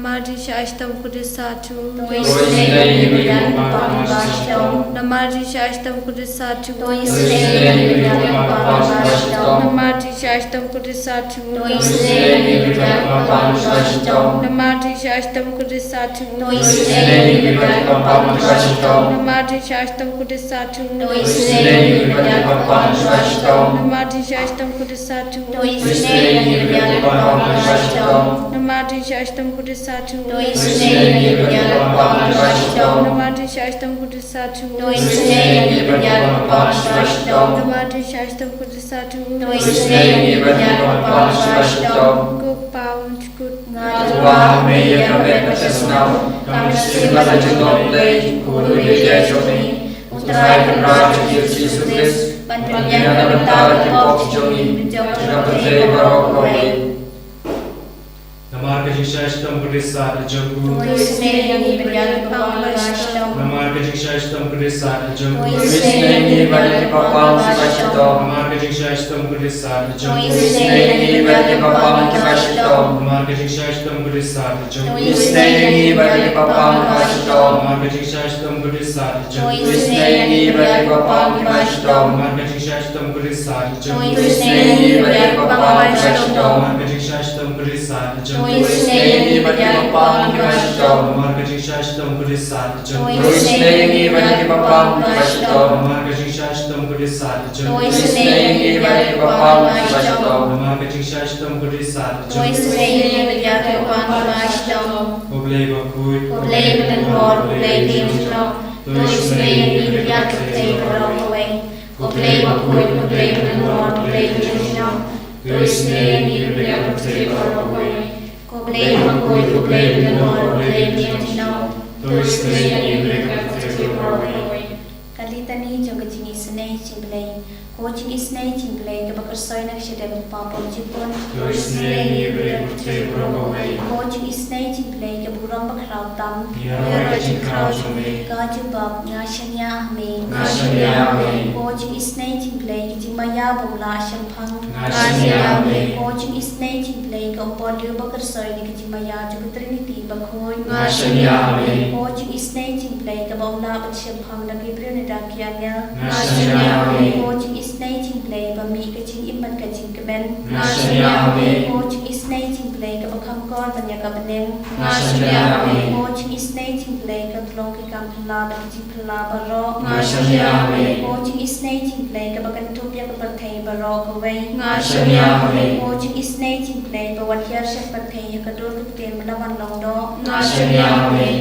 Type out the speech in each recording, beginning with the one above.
Namadi Shashtam Kudisatu. Namadi Shashtam Kudisatu. Namadi Shashtam Kudisatu. Namadi Shashtam Kudisatu. Namadi Shashtam Kudisatu. Namadi Shashtam Kudisatu. Namadi Shashtam Kudisatu. Namadi Shashtam Kudisatu. Namadi Shashtam Kudisatu. Good pound, good Namarga Shashtam Kudisatu Jagu. Namarga Shashtam Kudisatu Jagu. Namarga Shashtam Kudisatu Jagu. Namarga Shashtam Kudisatu Jagu. Namarga Shashtam Kudisatu Jagu. Namarga Shashtam Kudisatu Jagu. Namarga Shashtam Kudisatu Jagu. Namarga Shashtam Kudisatu Jagu. Namarga Shashtam Kudisatu Jagu. Namarga Shashtam Kudisatu Jagu. Oblei bakui. Oblei benor. Oblei dimno. Oblei benor. Oblei bakui. Oblei benor. Oblei dimno. Oblei bakui. Oblei benor. Oblei dimno. Kalitani jogajing isnei chimblei, coaching isnei chimblei, kabakasoi nak shedem papom chipon. Coaching isnei chimblei, kaburam bakrau tam. Kajubab ngashanya me. Coaching isnei chimblei, kijimaya bula shampang. Coaching isnei chimblei, kaupolio bakarsoi ni kijimaya jogutrinity bakhoy. Coaching isnei chimblei, kabaula batshampang na bibrio Dakianya, coaching is nating play, but me catching iman catching kaben. Coaching is nating play, kabakam god and yakabanem. Coaching is nating play, katlonki kampala, catching palaba rock. Coaching is nating play, kabakan tupia kapatay barok away. Coaching is nating play, but what year shall patay, yakador kutin malawan long do.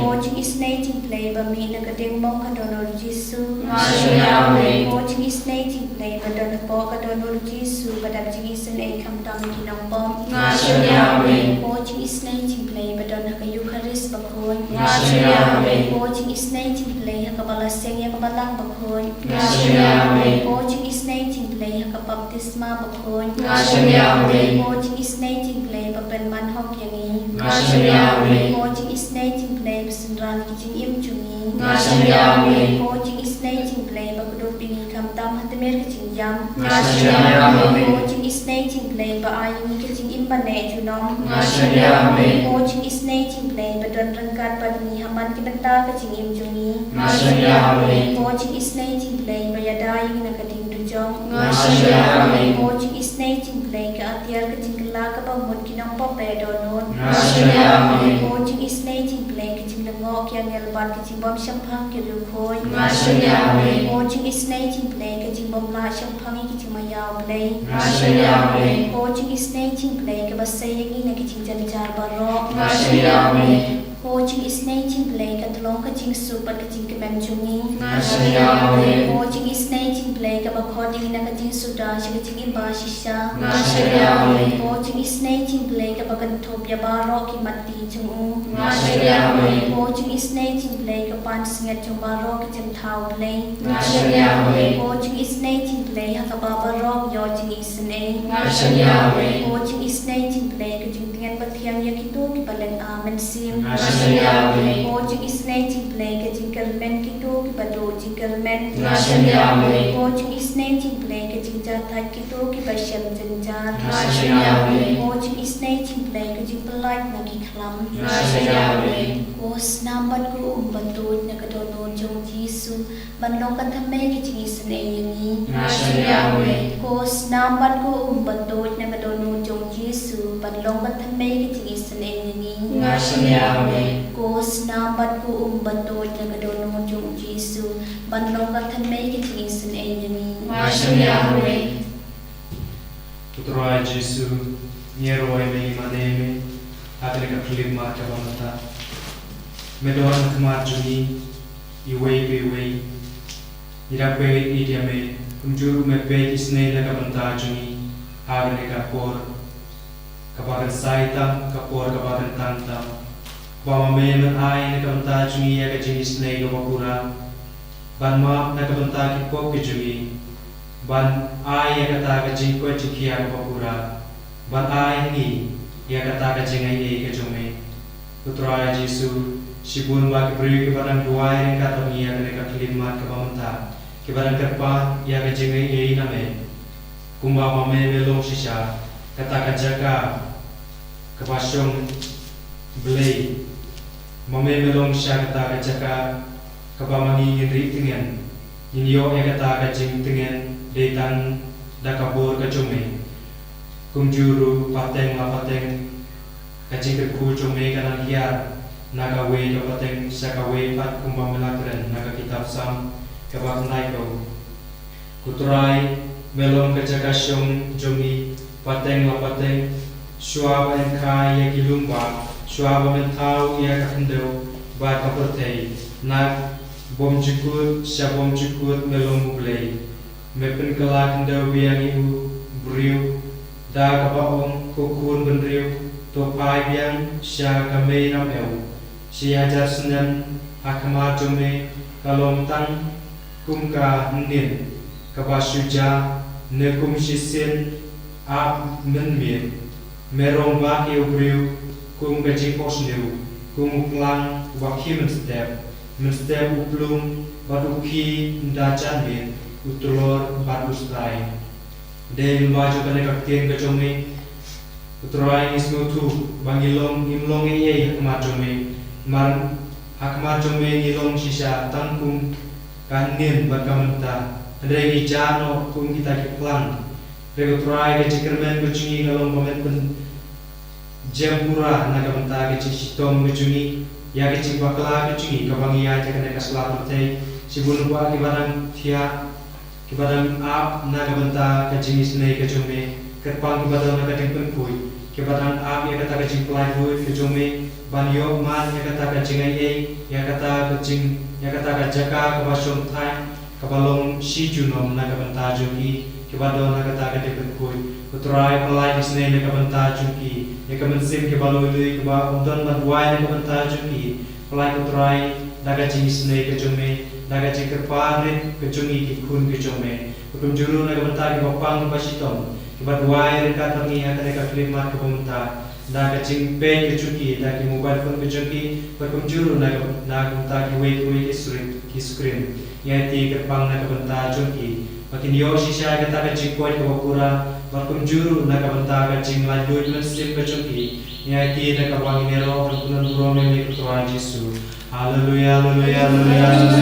Coaching is nating play, but me nakading mong kadonor jisu. Coaching is nating play, but on the poker don't know Jesus, but I'm Jesus and come down in a bomb. Coaching is nating play, but on the Eucharist Bakon. Coaching is nating play, Hakabala Sing Yakabalang Bakon. Coaching is nating play, Hakabaptisma Bakon. Coaching is nating play, Papen Manhok Yangi. Coaching is nating play, Sundran Kitchen Imchuni. Coaching is nating play, Bakudok Bini Kam Tam Hatamer Kitchen Yam. Coaching is nating play, but I am kitchen imbanate, you know. Coaching is nating play, but don't run cut but me Haman Kibata Kitchen Imjuni. Coaching is nating play, but you're dying in a cutting to Jong. Coaching is nating play, Katia Kitchen Lakaba Mutkinam Poped or no. Coaching is nating play, Kitchen the Walk Young Elban Kitchen Bomb Champagne Kirukoi. Coaching is nating play, Kitchen Bomb La Champagne Kitchen Maya play. Coaching is nating play, Kabasaying in a kitchen Janijar Barrock. Coaching is nating play, Katalong Kitchen Super Kitchen Kabanjuni. Coaching is nating play, Kabakodi in a kitchen Sudan, Kitchen in Bashisha. Coaching is nating play, Kabakantopia Barrock in Mati Jungu. Coaching is nating play, Kapan Singer to Barrock Kitchen Tau play. Coaching is nating play, Hakababa Rock, Yaching is an A. Coaching is nating play, Kitchen Tian Batian Yakitu, Kipalan Amen C. sim Nashamiyawe. Pojing isnating play ke jingkal men kito ki bado jingkal men Nashamiyawe. Pojing isnating play ke jingja thak kito ki basyam jenjar Nashamiyawe. Pojing isnating play ke jingkal light na ki klam Nashamiyawe. Kos nambat ko umbatut na kadono jong Jisu banlong kathamay ki jingisan ayani Nashamiyawe. Kos nambat ko umbatut na kadono jong Jisu banlong kathamay ki jingisan ayani Nashamiyawe. Kos nambat ko umbatut na kadono jong Jisu banlong kathamay ki jingisan ayani Nashamiyawe. Putra Yesu, nieroi me maneme, akan ka klip ma ka bamata. Medon kemar juni, iwei, ira pe idia me, kunjuru me pe isne la ka banta juni, akan ka por, kapakan saita, kapor kapakan tanta. Bama me men ai na ka banta juni ya ka jinis ne ka bakura, ban ma na ka banta ki pok ki juni, ban ai ya kata ka jing ko chikia ka bakura, ban ai ni ya kata ka jingai e ka jome. Putra Yesu, Sibun ba kibri ke barang dua yang kata ni yang mereka kelimat ke bamanta ke barang kerpa yang kejengai ei name kumba mame melong sisa kata kajaga ke pasong belai mame melong sisa kata kajaga ke bamani ngiri tengen inyo yang kata kajing tengen detan dakabur kacome kumjuru pateng la pateng kajing kerku come kanan hiar naga we kapateng saka we pat kumbang melakren naga kitab sam kabak naiko kuturai melong kejakasyong jomi pateng la pateng suaba enkai ya kilumba suaba mentau ya kakendo ba kapatei nak bom jukut sya bom jukut melong mublei mepen kelak ndo biang ibu beriu da kapaong kukun benriu topai biang sya kamei rameu si ajar senen akama jome kalom tang kumka nin kabasuja ne kum sisin ap menmir merong ba eubriu kum gaji posneu kum klang wakhi menstep uplum baduki ndajan min utulor badustrai den baju kane kaktien gajome utrai ismutu bangilong imlong ye akama jome mar hakma jome ngilong sisa tangkum kanin bakamenta regi jano kum kita kiplang rego try ke cikermen kucungi kalong komen pen jempura naga menta ke citom kucungi ya ke cipakla kucungi kabangi ya ke ka selatu tei sibun ba ke barang thia ke barang ap naga menta ke jingis nei ke jome kerpang ke badang naga tempen pui ke barang ap ya kata ke ciplai pui ke jome banyo man ya kata ka jingai ei ya kata ka jing ya kata ka jaka ka basong thai ka balong si junom na ka banta joki ke bado na kata ka de koi utrai palai disne na ka banta joki ya ka mensim ke baloi lui ke ba undon ban wai na ka banta joki palai utrai daga jingis ne ke jome daga jikir pare ke jungi ki kun ke jome utum juru na ka banta ke bapang basitom ke bad wai ka tangi ya ka klimat ke banta daga jing pe ke chuki da ki mobile phone ke chuki pakum juru na ta ki we ki screen ya ti ke pang na ka banta chuki makin yo sisa ka ta ka jing ko ko pura pakum juru na ka banta ka jing la do men sim ke chuki ya ti na ka wang ne ro kunan ro me ni ko Yesu haleluya haleluya haleluya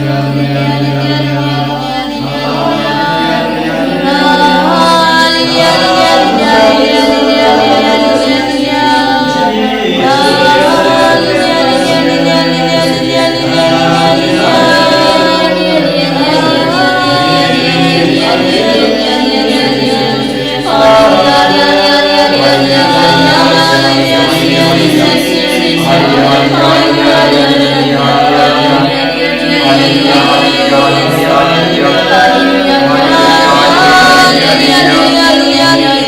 Yeah.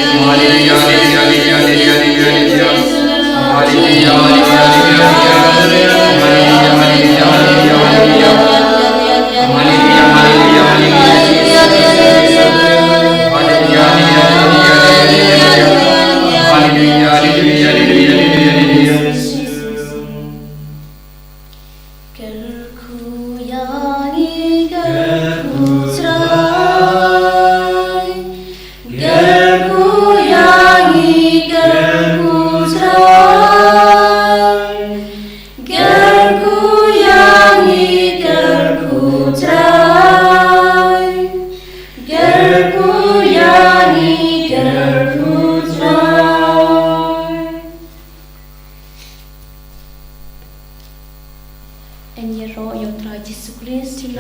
Gerku yangi gerku serai, gerku yangi gerku serai, gerku yangi gerku serai, gerku yangi gerku serai. En je rooi, je draait je Jezus Christus,